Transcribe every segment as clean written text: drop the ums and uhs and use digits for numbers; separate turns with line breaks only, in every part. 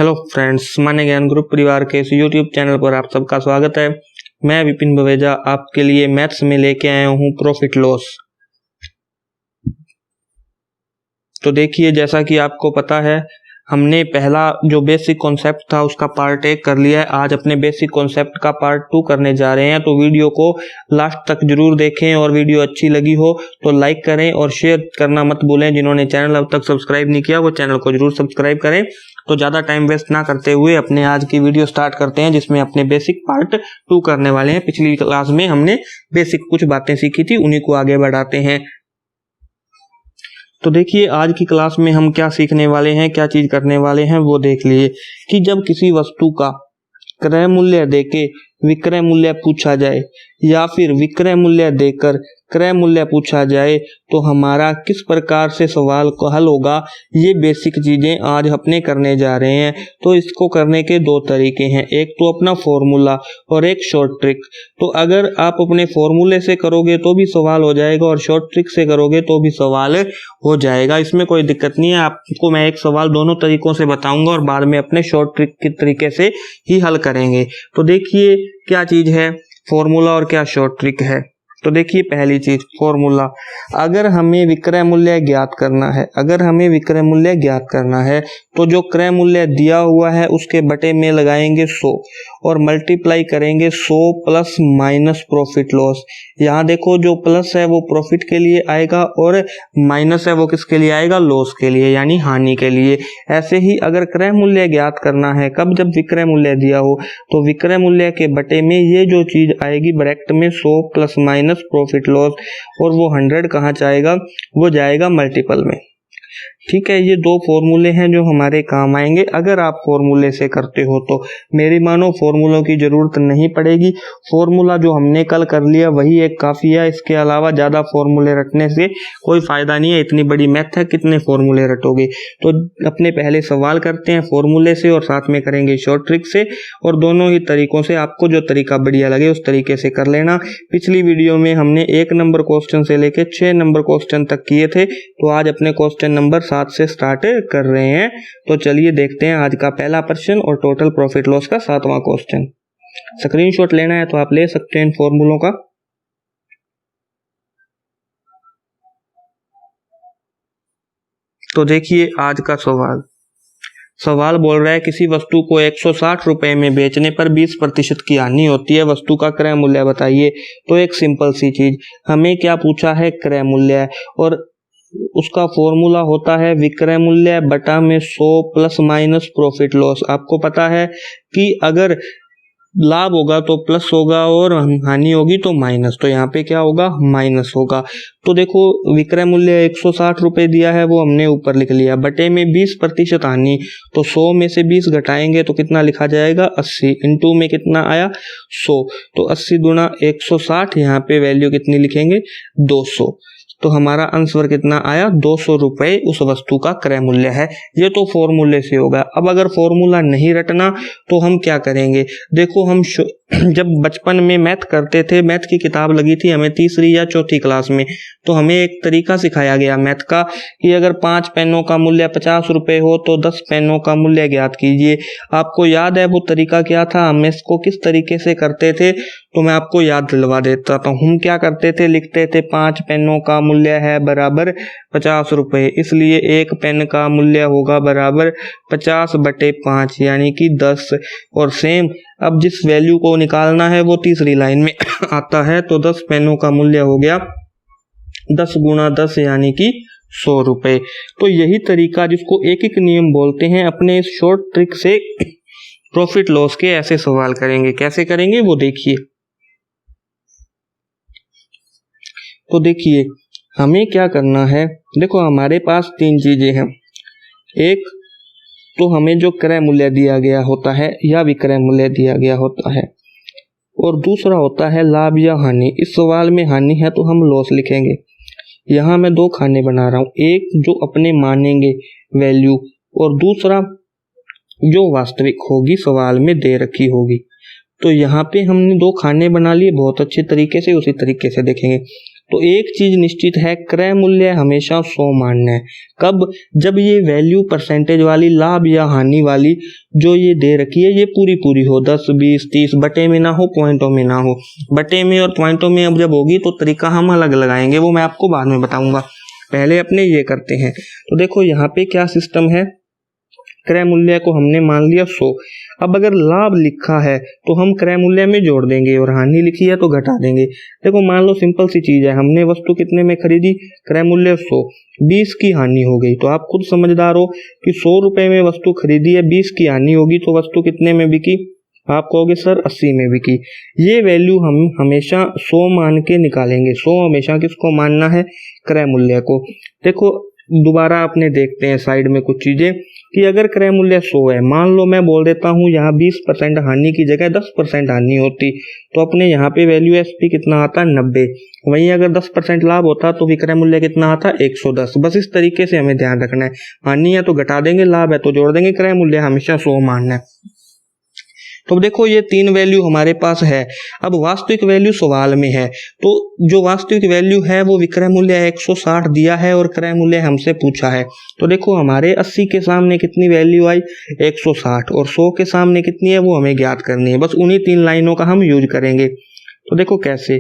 Hello friends, मान्य ज्ञान group परिवार के इस यूट्यूब चैनल पर आप सबका स्वागत है। मैं विपिन बवेजा आपके लिए मैथ्स में लेके आया हूँ प्रॉफिट लॉस। तो देखिए, जैसा कि आपको पता है, हमने पहला जो बेसिक कॉन्सेप्ट था उसका पार्ट 1 कर लिया है। आज अपने बेसिक कॉन्सेप्ट का पार्ट 2 करने जा रहे हैं। तो वीडियो को लास्ट तक जरूर देखें और वीडियो अच्छी लगी हो तो लाइक करें और शेयर करना मत भूलें। जिन्होंने चैनल अब तक सब्सक्राइब नहीं किया वो चैनल को जरूर सब्सक्राइब करें। तो ज़्यादा टाइम वेस्ट ना करते हुए अपने आज की वीडियो स्टार्ट करते हैं, जिसमें अपने बेसिक पार्ट 2 करने वाले हैं। पिछली क्लास में हमने बेसिक कुछ बातें सीखी थी, उन्हीं को आगे बढ़ाते हैं। तो देखिए, आज की क्लास में हम क्या सीखने वाले हैं, क्या चीज करने वाले हैं वो देख लिए कि जब किसी वस्तु का क्रय मूल्य देके विक्रय मूल्य पूछा जाए या फिर विक्रय मूल्य देकर क्रय मूल्य पूछा जाए तो हमारा किस प्रकार से सवाल को हल होगा, ये बेसिक चीजें आज अपने करने जा रहे हैं। तो इसको करने के दो तरीके हैं, एक तो अपना फॉर्मूला और एक शॉर्ट ट्रिक। तो अगर आप अपने फॉर्मूले से करोगे तो भी सवाल हो जाएगा और शॉर्ट ट्रिक से करोगे तो भी सवाल हो जाएगा, इसमें कोई दिक्कत नहीं है। आपको मैं एक सवाल दोनों तरीकों से बताऊंगा और बाद में अपने शॉर्ट ट्रिक के तरीके से ही हल करेंगे। तो देखिए क्या चीज है फॉर्मूला और क्या शॉर्ट ट्रिक है। तो देखिए, पहली चीज फॉर्मूला। अगर हमें विक्रय मूल्य ज्ञात करना है तो जो क्रय मूल्य दिया हुआ है उसके बटे में लगाएंगे 100 और मल्टीप्लाई करेंगे 100 प्लस माइनस प्रॉफिट लॉस। यहाँ देखो, जो प्लस है वो प्रॉफिट के लिए आएगा और माइनस है वो किसके लिए आएगा, लॉस के लिए, यानी हानि के लिए। ऐसे ही अगर क्रय मूल्य ज्ञात करना है कब, जब विक्रय मूल्य दिया हो, तो विक्रय मूल्य के बटे में ये जो चीज आएगी ब्रैकेट में 100 प्लस माइनस प्रॉफिट लॉस, और वो 100 कहाँ जाएगा, वो जाएगा मल्टीपल में। ठीक है, ये दो फॉर्मूले हैं जो हमारे काम आएंगे। अगर आप फॉर्मूले से करते हो तो मेरी मानो फॉर्मूलों की जरूरत नहीं पड़ेगी। फॉर्मूला जो हमने कल कर लिया वही एक काफी है, इसके अलावा ज्यादा फॉर्मूले रटने से कोई फायदा नहीं है। इतनी बड़ी मैथ है, कितने फॉर्मूले रटोगे। तो अपने पहले सवाल करते हैं फॉर्मूले से और साथ में करेंगे शॉर्ट ट्रिक से, और दोनों ही तरीकों से आपको जो तरीका बढ़िया लगे उस तरीके से कर लेना। पिछली वीडियो में हमने 1 नंबर क्वेश्चन से लेके 6 नंबर क्वेश्चन तक किए थे, तो आज अपने क्वेश्चन नंबर 7 से स्टार्ट कर रहे हैं। तो चलिए देखते हैं आज का पहला प्रश्न और टोटल प्रॉफिट लॉस का 7वां क्वेश्चन। स्क्रीनशॉट लेना है तो आप ले सकते हैं इन फॉर्मूलों का। तो देखिए आज का सवाल बोल रहा है किसी वस्तु को 160 रुपए में बेचने पर 20% की हानि होती है, वस्तु का क्रय मूल्य बताइए। तो एक सिंपल सी चीज, हमें क्या पूछा है, क्रय मूल्य, और उसका फॉर्मूला होता है विक्रय मूल्य बटा में 100 प्लस माइनस प्रॉफिट लॉस। आपको पता है कि अगर लाभ होगा तो प्लस होगा और हानि होगी तो माइनस, तो यहाँ पे क्या होगा, माइनस होगा। तो देखो, विक्रय मूल्य 160 रुपए दिया है वो हमने ऊपर लिख लिया, बटे में 20% हानि, तो 100 में से 20 घटाएंगे तो कितना लिखा जाएगा, 80, इंटू में कितना आया 100, तो 80 गुना 160, यहाँ पे वैल्यू कितनी लिखेंगे, 200। तो हमारा आंसर कितना आया, 200 रुपए उस वस्तु का क्रय मूल्य है। ये तो फॉर्मूले से होगा। अब अगर फॉर्मूला नहीं रटना तो हम क्या करेंगे, देखो हम जब बचपन में मैथ करते थे, मैथ की किताब लगी थी हमें 3री या 4थी क्लास में, तो हमें एक तरीका सिखाया गया मैथ का कि अगर 5 पेनों का मूल्य 50 रुपए हो तो 10 पेनों का मूल्य ज्ञात कीजिए। आपको याद है वो तरीका क्या था, हम इसको किस तरीके से करते थे, तो मैं आपको याद दिलवा देता हूँ। हम क्या करते थे, लिखते थे 5 पेनों का मूल्य है बराबर 50 रुपए, इसलिए एक पेन का मूल्य होगा बराबर 50 बटे 5 यानी कि 10। और सेम अब जिस वैल्यू को निकालना है वो 3री लाइन में आता है, तो 10 पेनों का मूल्य हो गया 10 गुना 10 यानी कि 100 रुपए। तो यही तरीका जिसको एक एक नियम बोलते हैं, अपने इस शॉर्ट ट्रिक से प्रॉफिट लॉस के ऐसे सवाल करेंगे। कैसे करेंगे वो देखिए। तो देखिए हमें क्या करना है, देखो हमारे पास 3 चीजें हैं। एक तो हमें जो क्रय मूल्य दिया गया होता है या विक्रय मूल्य दिया गया होता है, और दूसरा होता है लाभ या हानि। इस सवाल में हानि है तो हम लॉस लिखेंगे। यहाँ मैं 2 खाने बना रहा हूँ, एक जो अपने मानेंगे वैल्यू और दूसरा जो वास्तविक होगी सवाल में दे रखी होगी। तो यहाँ पे हमने 2 खाने बना लिए बहुत अच्छे तरीके से, उसी तरीके से देखेंगे। तो एक चीज निश्चित है, क्रय मूल्य हमेशा 100 मानना है। कब? जब ये वैल्यू परसेंटेज वाली, लाभ या हानि वाली जो ये दे रखी है ये पूरी हो, 10, 20, 30 बटे में ना हो, पॉइंटों में ना हो। बटे में और पॉइंटों में अब जब होगी तो तरीका हम अलग लगाएंगे, वो मैं आपको बाद में बताऊंगा। पहले अपने ये करते हैं। तो देखो यहाँ पे क्या सिस्टम है, क्रय मूल्य को हमने मान लिया 100। अब अगर लाभ लिखा है तो हम क्रय मूल्य में जोड़ देंगे और हानि लिखी है तो घटा देंगे। देखो मान लो सिंपल सी चीज है, हमने वस्तु कितने में खरीदी, क्रय मूल्य 100, 20 की हानि हो गई। तो आप खुद समझदार हो कि 100 रुपए में वस्तु खरीदी है, 20 की हानि होगी तो वस्तु कितने में बिकी, आप कहोगे सर 80 में बिकी। ये वैल्यू हम हमेशा 100 मान के निकालेंगे। 100 हमेशा किसको मानना है, क्रय मूल्य को। देखो दोबारा अपने देखते हैं साइड में कुछ चीजें कि अगर क्रय मूल्य 100 है, मान लो मैं बोल देता हूँ यहाँ 20% हानि की जगह 10% हानि होती तो अपने यहाँ पे वैल्यू एसपी कितना आता, 90। वहीं अगर 10% लाभ होता तो विक्रय मूल्य कितना आता, 110। बस इस तरीके से हमें ध्यान रखना है, हानि है तो घटा देंगे, लाभ है तो जोड़ देंगे, क्रय मूल्य हमेशा 100 मानना है। तो देखो ये 3 वैल्यू हमारे पास है। अब वास्तविक वैल्यू सवाल में है, तो जो वास्तविक वैल्यू है वो विक्रय मूल्य 160 दिया है और क्रय मूल्य हमसे पूछा है। तो देखो हमारे 80 के सामने कितनी वैल्यू आई, 160, और 100 के सामने कितनी है वो हमें ज्ञात करनी है। बस उन्हीं 3 लाइनों का हम यूज करेंगे। तो देखो कैसे,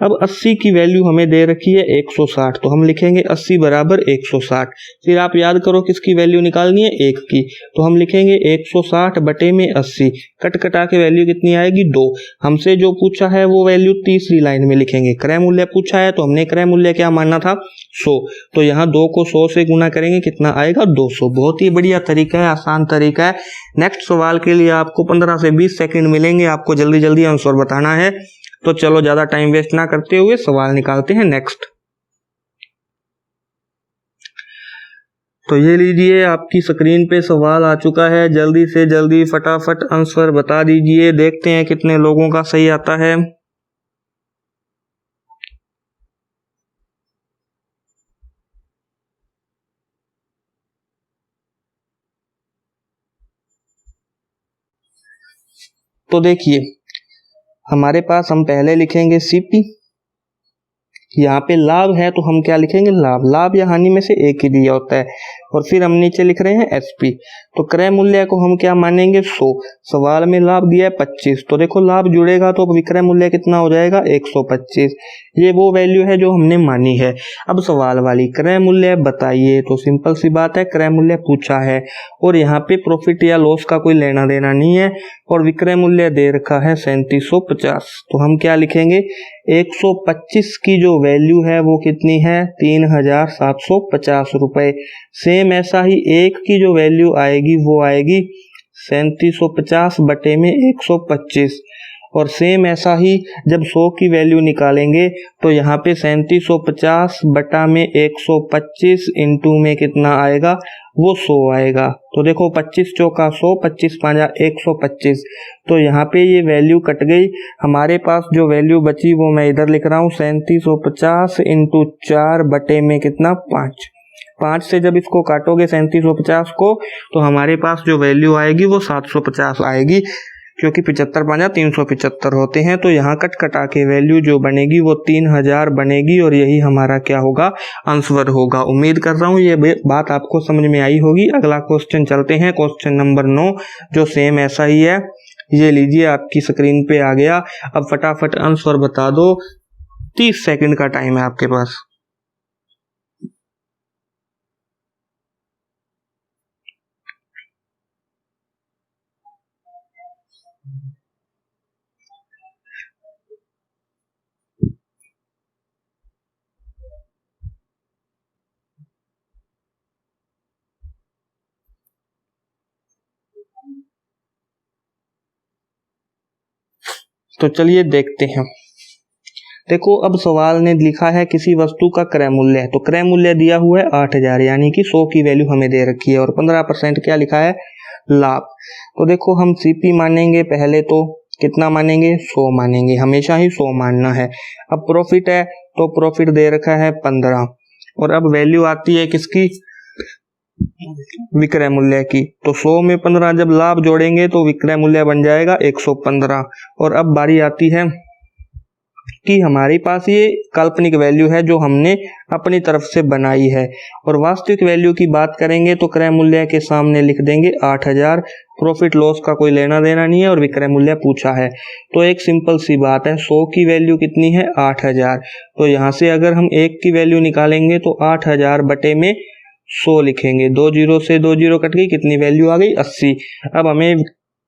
अब 80 की वैल्यू हमें दे रखी है 160, तो हम लिखेंगे 80 बराबर 160। फिर आप याद करो किसकी वैल्यू निकालनी है, 1 की, तो हम लिखेंगे 160 बटे में 80, कट कटा के वैल्यू कितनी आएगी, 2। हमसे जो पूछा है वो वैल्यू तीसरी लाइन में लिखेंगे। क्रय मूल्य पूछा है तो हमने क्रय मूल्य क्या मानना था, 100, तो यहाँ 2 को 100 से गुना करेंगे, कितना आएगा, 200। बहुत ही बढ़िया तरीका है, आसान तरीका है। नेक्स्ट सवाल के लिए आपको 15 से 20 सेकंड मिलेंगे, आपको जल्दी जल्दी आंसर बताना है। तो चलो ज्यादा टाइम वेस्ट ना करते हुए सवाल निकालते हैं नेक्स्ट। तो ये लीजिए आपकी स्क्रीन पे सवाल आ चुका है, जल्दी से जल्दी फटाफट आंसर बता दीजिए, देखते हैं कितने लोगों का सही आता है। तो देखिए हमारे पास हम पहले लिखेंगे सीपी, यहाँ पे लाभ है तो हम क्या लिखेंगे, लाभ या हानि में से एक ही दिया होता है, और फिर हम नीचे लिख रहे हैं एसपी। तो क्रय मूल्य को हम क्या मानेंगे, 100। सवाल में लाभ दिया है 25, तो देखो लाभ जुड़ेगा तो विक्रय मूल्य कितना हो जाएगा, 125। ये वो वैल्यू है जो हमने मानी है। अब सवाल वाली क्रय मूल्य बताइए, तो सिंपल सी बात है, क्रय मूल्य पूछा है और यहाँ पे प्रॉफिट या लॉस का कोई लेना देना नहीं है, और विक्रय मूल्य दे रखा है 3750। तो हम क्या लिखेंगे, 125 की जो वैल्यू है वो कितनी है, 3750 रुपए। सेम ऐसा ही 1 की जो वैल्यू आएगी वो आएगी 3750 बटे में 125, और सेम ऐसा ही जब 100 की वैल्यू निकालेंगे तो यहाँ पे 3750 बटा में 125 इंटू में कितना आएगा, वो 100 आएगा। तो देखो 25 चौका 100, 25 पाँजा 125। तो यहाँ पे ये वैल्यू कट गई, हमारे पास जो वैल्यू बची वो मैं इधर लिख रहा हूँ, 3750 इंटू 4 बटे में कितना, 5 से जब इसको काटोगे 3750 को तो हमारे पास जो वैल्यू आएगी वो 750 आएगी, क्योंकि 75 पाँजा 375 होते हैं। तो यहाँ कट कटा के वैल्यू जो बनेगी वो 3000 बनेगी, और यही हमारा क्या होगा, आंसर होगा। उम्मीद कर रहा हूँ ये बात आपको समझ में आई होगी। अगला क्वेश्चन चलते हैं, क्वेश्चन नंबर 9, जो सेम ऐसा ही है। ये लीजिए आपकी स्क्रीन पे आ गया। अब फटाफट आंसर बता दो, 30 सेकंड का टाइम है आपके पास। तो चलिए देखते हैं। देखो अब सवाल ने लिखा है किसी वस्तु का क्रय मूल्य है, तो क्रय मूल्य दिया हुआ है 8000, यानी कि 100 की वैल्यू हमें दे रखी है, और 15% क्या लिखा है, लाभ। तो देखो हम सीपी मानेंगे, पहले तो कितना मानेंगे, 100 मानेंगे, हमेशा ही 100 मानना है। अब प्रॉफिट है तो प्रॉफिट दे रखा है 15, और अब वैल्यू आती है किसकी, विक्रय मूल्य की। तो 100 में 15 जब लाभ जोड़ेंगे तो विक्रय मूल्य बन जाएगा 115। और अब बारी आती है कि हमारे पास ये काल्पनिक वैल्यू है जो हमने अपनी तरफ से बनाई है। और वास्तविक वैल्यू की बात करेंगे तो क्रय मूल्य के सामने लिख देंगे 8000, प्रॉफिट लॉस का कोई लेना देना नहीं है और विक्रय मूल्य पूछा है। तो एक सिंपल सी बात है, 100 की वैल्यू कितनी है 8000, तो यहाँ से अगर हम 1 की वैल्यू निकालेंगे तो 8000 बटे में 100 लिखेंगे, 2 जीरो से 2 जीरो कट गई, कितनी वैल्यू आ गई 80। अब हमें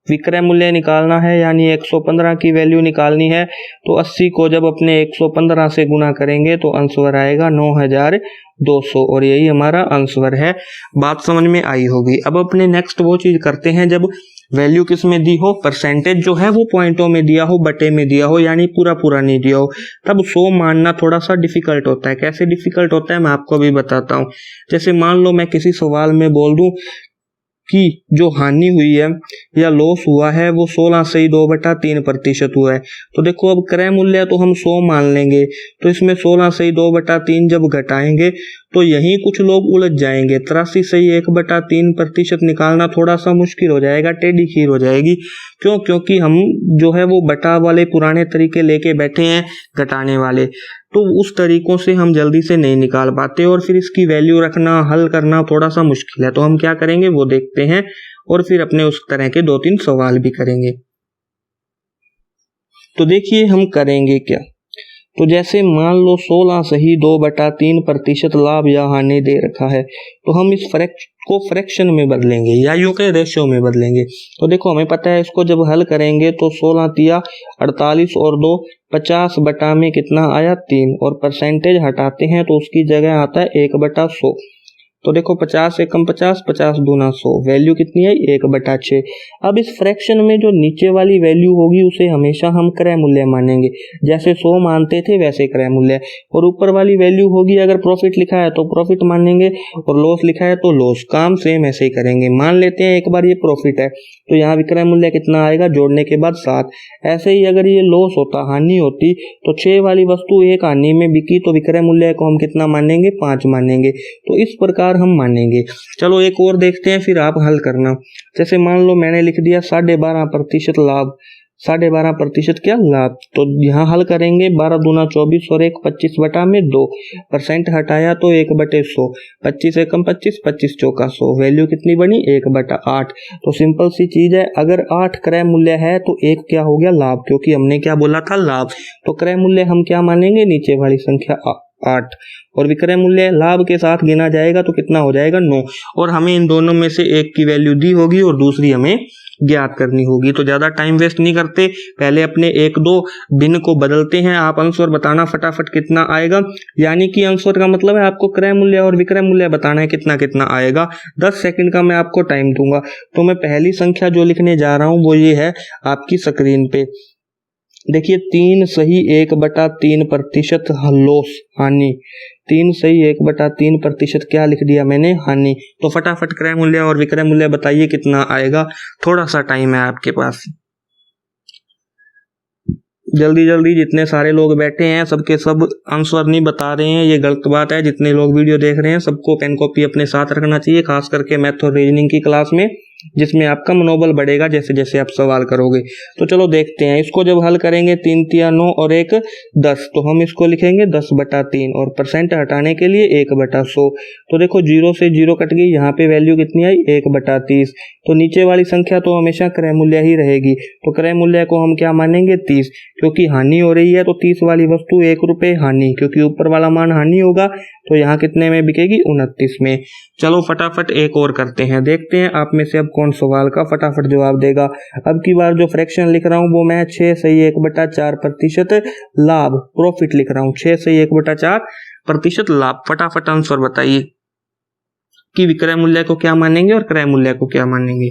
विक्रय मूल्य निकालना है यानी 115 की वैल्यू निकालनी है, तो 80 को जब अपने 115 से गुना करेंगे तो आंसर आएगा 9200 और यही हमारा आंसर है। बात समझ में आई होगी। अब अपने नेक्स्ट वो चीज करते हैं, जब वैल्यू किस में दी हो, परसेंटेज जो है वो पॉइंटों में दिया हो, बटे में दिया हो, यानी पूरा पूरा नहीं दिया हो, तब 100 मानना थोड़ा सा डिफिकल्ट होता है। कैसे डिफिकल्ट होता है मैं आपको अभी बताता हूँ। जैसे मान लो मैं किसी सवाल में बोल दूं कि जो हानि हुई है या लॉस हुआ है वो 16 से ही 2/3% हुआ है, तो देखो अब क्रय मूल्य तो हम 100 मान लेंगे, तो इसमें 16 से ही 2/3 जब घटाएंगे तो यहीं कुछ लोग उलझ जाएंगे। 83 से ही 1/3% निकालना थोड़ा सा मुश्किल हो जाएगा, टेढ़ी खीर हो जाएगी। क्यों? क्योंकि हम जो है वो बटा वाले पुराने तरीके लेके बैठे हैं घटाने वाले, तो उस तरीकों से हम जल्दी से नहीं निकाल पाते और फिर इसकी वैल्यू रखना, हल करना थोड़ा सा मुश्किल है। तो हम क्या करेंगे वो देखते हैं और फिर अपने उस तरह के 2-3 सवाल भी करेंगे। तो देखिए हम करेंगे क्या। तो जैसे मान लो 16 से ही 2/3% लाभ या हानि दे रखा है, तो हम इस फ्रैक्शन में बदलेंगे या यूं के रेशियो में बदलेंगे। तो देखो हमें पता है इसको जब हल करेंगे तो 16 तिया 48 और 2 50 बटा में कितना आया 3, और परसेंटेज हटाते हैं तो उसकी जगह आता है 1/100। तो देखो 50 एकम 50, 50 दूना 100, वैल्यू कितनी है 1/6। अब इस फ्रैक्शन में जो नीचे वाली वैल्यू होगी उसे हमेशा हम क्रय मूल्य मानेंगे, जैसे 100 मानते थे वैसे क्रय मूल्य, और ऊपर वाली वैल्यू होगी अगर प्रॉफिट लिखा है तो प्रॉफिट मानेंगे और लॉस लिखा है तो लॉस। काम सेम ऐसे ही करेंगे। मान लेते हैं एक बार ये प्रॉफिट है तो यहाँ विक्रय मूल्य कितना आएगा जोड़ने के बाद 7। ऐसे ही अगर ये लॉस होता, हानि होती, तो 6 वाली वस्तु एक हानि में बिकी तो विक्रय मूल्य को हम कितना मानेंगे 5 मानेंगे। तो इस प्रकार हम मानेंगे। चलो एक और देखते हैं, फिर आप हल करना। जैसे मान लो मैंने लिख दिया 12.5% लाभ, 12.5% क्या लाभ, तो यहाँ हल करेंगे 12 दूना 24 और 1 25 बटा में 2, परसेंट हटाया तो 1/100, 25 एकम 25, 25 चौका 100, वैल्यू कितनी बनी 1/8। तो सिंपल सी चीज है, अगर 8 क्रय मूल्य है तो 1 क्या हो गया लाभ, क्योंकि हमने क्या बोला था लाभ। तो क्रय मूल्य हम क्या मानेंगे नीचे वाली संख्या 8, और विक्रय मूल्य लाभ के साथ गिना जाएगा तो कितना हो जाएगा 9, और हमें इन दोनों में से एक की वैल्यू दी होगी और दूसरी हमें ज्ञात करनी होगी। तो ज्यादा टाइम वेस्ट नहीं करते, पहले अपने 1-2 भिन्न को बदलते हैं। आप आंसर बताना फटाफट कितना आएगा, यानी कि आंसर का मतलब है आपको क्रय मूल्य और विक्रय मूल्य बताना है कितना कितना आएगा। 10 सेकंड का मैं आपको टाइम दूंगा। तो मैं पहली संख्या जो लिखने जा रहा हूं वो ये है आपकी स्क्रीन पे, देखिए 3 सही 1/3% लॉस हानि, 3 सही 1/3% क्या लिख दिया मैंने हानि। तो फटाफट क्रय मूल्य और विक्रय मूल्य बताइए कितना आएगा, थोड़ा सा टाइम है आपके पास, जल्दी जल्दी। जितने सारे लोग बैठे हैं सबके सब आंसर नहीं बता रहे हैं, ये गलत बात है। जितने लोग वीडियो देख रहे हैं सबको पेन कॉपी अपने साथ रखना चाहिए, खास करके मैथ और रीजनिंग की क्लास में, जिसमें आपका मनोबल बढ़ेगा जैसे जैसे आप सवाल करोगे। तो चलो देखते हैं, इसको जब हल करेंगे 3 तिया 9 और 1 10, तो हम इसको लिखेंगे 10/3 और परसेंट हटाने के लिए 1/100। तो देखो 0 से 0 कट गई, यहाँ पे वैल्यू कितनी आई 1/30। तो नीचे वाली संख्या तो हमेशा क्रय मूल्य ही रहेगी, तो क्रय मूल्य को हम क्या मानेंगे 30, क्योंकि हानि हो रही है तो 30 वाली वस्तु 1 रुपए हानि, क्योंकि ऊपर वाला मान हानि होगा तो यहाँ कितने में बिकेगी 29 में। चलो फटाफट एक और करते हैं, देखते हैं आप में से अब कौन सवाल का फटाफट जवाब देगा। अब की बार जो फ्रैक्शन लिख रहा हूँ वो मैं 6 सही 1/4% लाभ प्रॉफिट लिख रहा हूँ, 6 सही 1/4% लाभ। फटाफट आंसर बताइए कि विक्रय मूल्य को क्या मानेंगे और क्रय मूल्य को क्या मानेंगे।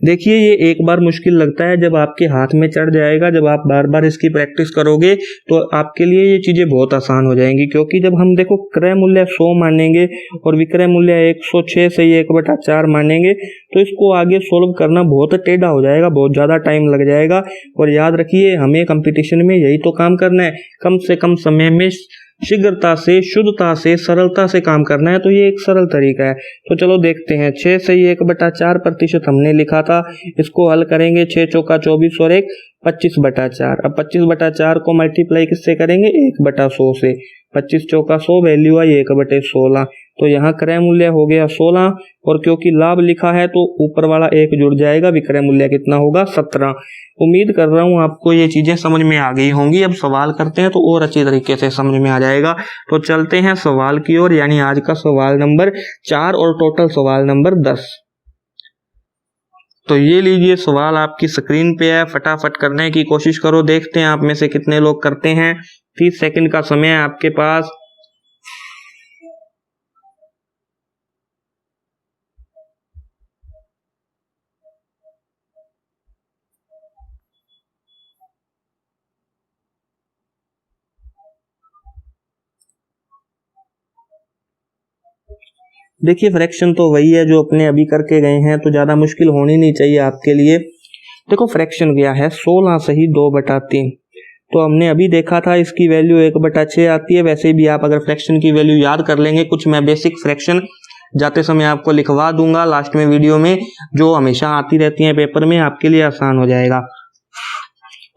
देखिए ये एक बार मुश्किल लगता है, जब आपके हाथ में चढ़ जाएगा, जब आप बार बार इसकी प्रैक्टिस करोगे तो आपके लिए ये चीजें बहुत आसान हो जाएंगी। क्योंकि जब हम देखो क्रय मूल्य 100 मानेंगे और विक्रय मूल्य 106 से 1/4 मानेंगे तो इसको आगे सोल्व करना बहुत टेढ़ा हो जाएगा, बहुत ज्यादा टाइम लग जाएगा। और याद रखिए हमें कंपटीशन में यही तो काम करना है, कम से कम समय में शीघ्रता से, शुद्धता से, सरलता से काम करना है। तो ये एक सरल तरीका है। तो चलो देखते हैं, 6 से 1/4% हमने लिखा था, इसको हल करेंगे 6 चौका 24 और 1 25/4। अब 25/4 को मल्टीप्लाई किससे करेंगे, 1/100 से। 25 चौका 100, वैल्यू आई 1/16। तो यहाँ क्रय मूल्य हो गया 16, और क्योंकि लाभ लिखा है तो ऊपर वाला 1 जुड़ जाएगा, विक्रय मूल्य कितना होगा, 17। उम्मीद कर रहा हूँ आपको ये चीजें समझ में आ गई होंगी। अब सवाल करते हैं तो और अच्छी तरीके से समझ में आ जाएगा। तो चलते हैं सवाल की ओर, यानी आज का सवाल नंबर 4 और टोटल सवाल नंबर 10। तो ये लीजिए सवाल आपकी स्क्रीन पे है, फटाफट करने की कोशिश करो, देखते हैं आप में से कितने लोग करते हैं। 30 सेकंड का समय है आपके पास। देखिए फ्रैक्शन तो वही है जो अपने अभी करके गए हैं, तो ज्यादा मुश्किल होनी नहीं चाहिए आपके लिए। देखो फ्रैक्शन क्या है, 16 सही 2/3। तो हमने अभी देखा था इसकी वैल्यू 1/6 आती है। वैसे भी आप अगर फ्रैक्शन की वैल्यू याद कर लेंगे, कुछ मैं बेसिक फ्रैक्शन जाते समय आपको लिखवा दूंगा लास्ट में वीडियो में, जो हमेशा आती रहती है पेपर में, आपके लिए आसान हो जाएगा।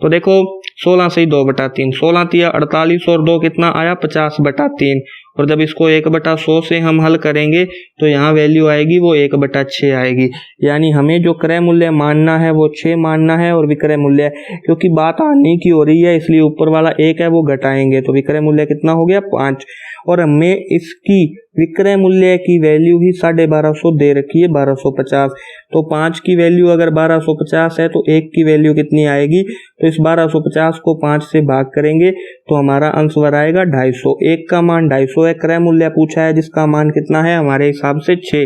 तो देखो 16 सही 2/3, 16 तिया 48 और 2 कितना आया, 50/3। और जब इसको 1/100 से हम हल करेंगे तो यहाँ वैल्यू आएगी वो 1/6 आएगी। यानी हमें जो क्रय मूल्य मानना है वो 6 मानना है, और विक्रय मूल्य, क्योंकि बात आने की हो रही है इसलिए ऊपर वाला 1 है वो घटाएंगे, तो विक्रय मूल्य कितना हो गया, 5। और हमें इसकी विक्रय मूल्य की वैल्यू ही 1250 दे रखी है, 1250। तो 5 की वैल्यू अगर 1250 है तो 1 की वैल्यू कितनी आएगी, तो इस 1250 को 5 से भाग करेंगे तो हमारा आंसर आएगा 250। 1 का मान 250 है, क्रय मूल्य पूछा है जिसका मान कितना है हमारे हिसाब से 6।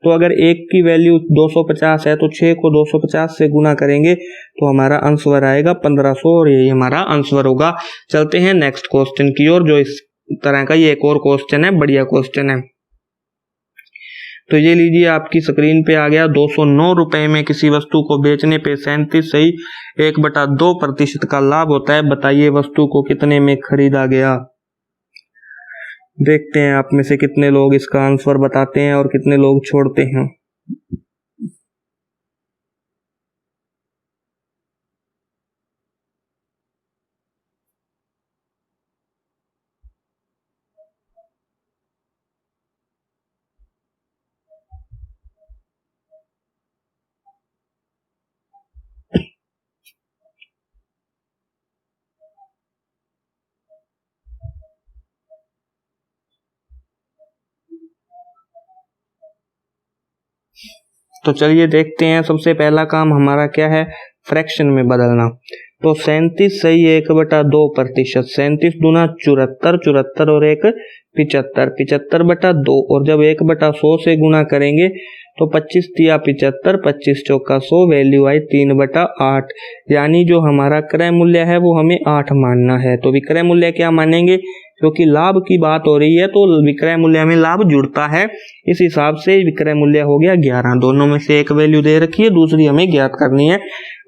तो अगर 1 की वैल्यू 250 है तो 6 को 250 से गुना करेंगे तो हमारा आंसर आएगा 1500, और यही हमारा आंसर होगा। चलते हैं नेक्स्ट क्वेश्चन की ओर, जो इस तरह का ये एक और क्वेश्चन है, बढ़िया क्वेश्चन है। तो ये लीजिए आपकी स्क्रीन पे आ गया, 209 रुपए में किसी वस्तु को बेचने पे 37 सही 1/2% का लाभ होता है। बताइए वस्तु को कितने में खरीदा गया। देखते हैं आप में से कितने लोग इसका आंसर बताते हैं और कितने लोग छोड़ते हैं। तो चलिए देखते हैं, सबसे पहला काम हमारा क्या है, फ्रैक्शन में बदलना। तो 37 सही 1/2%, 37 दूना 74, 74 और 1 75, 75/2। और जब 1/100 से गुना करेंगे तो 25 तिया 75, 25 चौका 100, वैल्यू आई 3/8। यानी जो हमारा क्रय मूल्य है वो हमें 8 मानना है। तो विक्रय मूल्य क्या मानेंगे, क्योंकि लाभ की बात हो रही है तो विक्रय मूल्य में लाभ जुड़ता है, इस हिसाब से विक्रय मूल्य हो गया 11। दोनों में से एक वैल्यू दे रखी है, दूसरी हमें ज्ञात करनी है।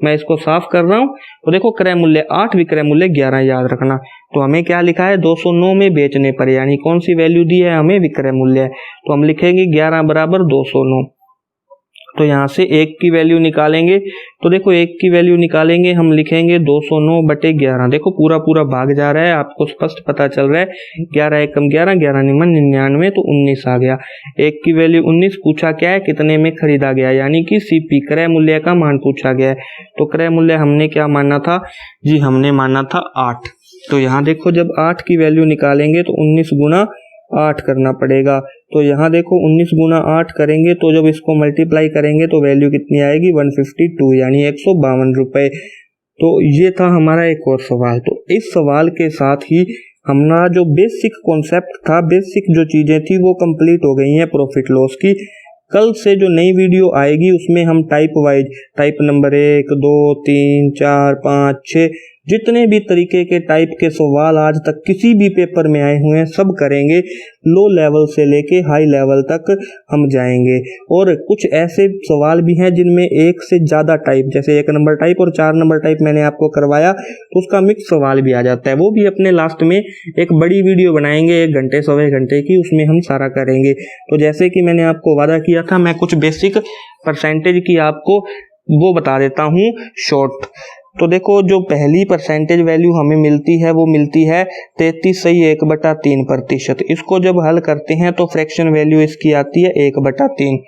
मैं इसको साफ कर रहा हूं। तो देखो क्रय मूल्य 8, विक्रय मूल्य 11 याद रखना। तो हमें क्या लिखा है, 209 में बेचने पर, यानी कौन सी वैल्यू दी है हमें, विक्रय मूल्य। तो हम लिखेंगे 11 बराबर 209। तो यहाँ से 1 की वैल्यू निकालेंगे। तो देखो 1 की वैल्यू निकालेंगे, हम लिखेंगे 209/11। देखो पूरा पूरा भाग जा रहा है, आपको स्पष्ट पता चल रहा है। 11 एकम 11, 11 निमन 99, तो 19 आ गया। 1 की वैल्यू 19, पूछा क्या है, कितने में खरीदा गया, यानी कि सीपी क्रय मूल्य का मान पूछा गया है। तो क्रय मूल्य हमने क्या माना था जी, हमने माना था 8। तो यहाँ देखो जब 8 की वैल्यू निकालेंगे तो 19 गुना 8 करना पड़ेगा। तो यहाँ देखो 19 गुना 8 करेंगे तो जब इसको मल्टीप्लाई करेंगे तो वैल्यू कितनी आएगी, 152, यानी 152 रुपए। तो ये था हमारा एक और सवाल। तो इस सवाल के साथ ही हमारा जो बेसिक कॉन्सेप्ट था, बेसिक जो चीजें थी वो कंप्लीट हो गई हैं प्रॉफिट लॉस की। कल से जो नई वीडियो आएगी उसमें हम टाइप वाइज, टाइप नंबर 1, 2, 3, 4, 5, 6 जितने भी तरीके के टाइप के सवाल आज तक किसी भी पेपर में आए हुए हैं सब करेंगे। लो लेवल से लेके हाई लेवल तक हम जाएंगे। और कुछ ऐसे सवाल भी हैं जिनमें एक से ज़्यादा टाइप, जैसे 1 नंबर टाइप और 4 नंबर टाइप मैंने आपको करवाया, तो उसका मिक्स सवाल भी आ जाता है। वो भी अपने लास्ट में एक बड़ी वीडियो बनाएंगे 1 घंटे 1.25 घंटे की, उसमें हम सारा करेंगे। तो जैसे कि मैंने आपको वादा किया था, मैं कुछ बेसिक परसेंटेज की आपको वो बता देता हूँ शॉर्ट। तो देखो जो पहली परसेंटेज वैल्यू हमें मिलती है वो मिलती है 33,1/3%। इसको जब हल करते हैं तो फ्रैक्शन वैल्यू इसकी आती है 1/3।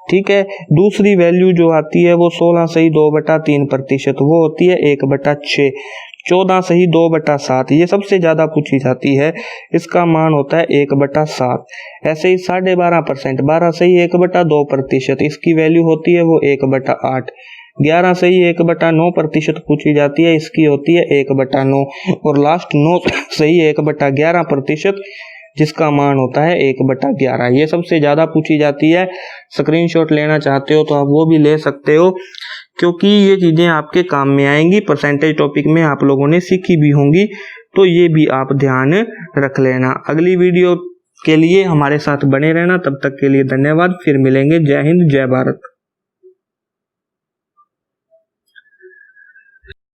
ठीक है, दूसरी वैल्यू जो आती है वो 16,2/3%, वो होती है 1/6। 14,2/7 ये सबसे ज्यादा पूछी जाती है, इसका मान होता है 1/7। ऐसे ही 12.5%, 12,1/2%, इसकी वैल्यू होती है वो 1/8। 11,1/9% पूछी जाती है, इसकी होती है 1/9। और लास्ट 9,1/11%, जिसका मान होता है 1/11। ये सबसे ज्यादा पूछी जाती है। स्क्रीनशॉट लेना चाहते हो तो आप वो भी ले सकते हो, क्योंकि ये चीजें आपके काम में आएंगी। परसेंटेज टॉपिक में आप लोगों ने सीखी भी होंगी, तो ये भी आप ध्यान रख लेना। अगली वीडियो के लिए हमारे साथ बने रहना। तब तक के लिए धन्यवाद। फिर मिलेंगे। जय हिंद, जय भारत।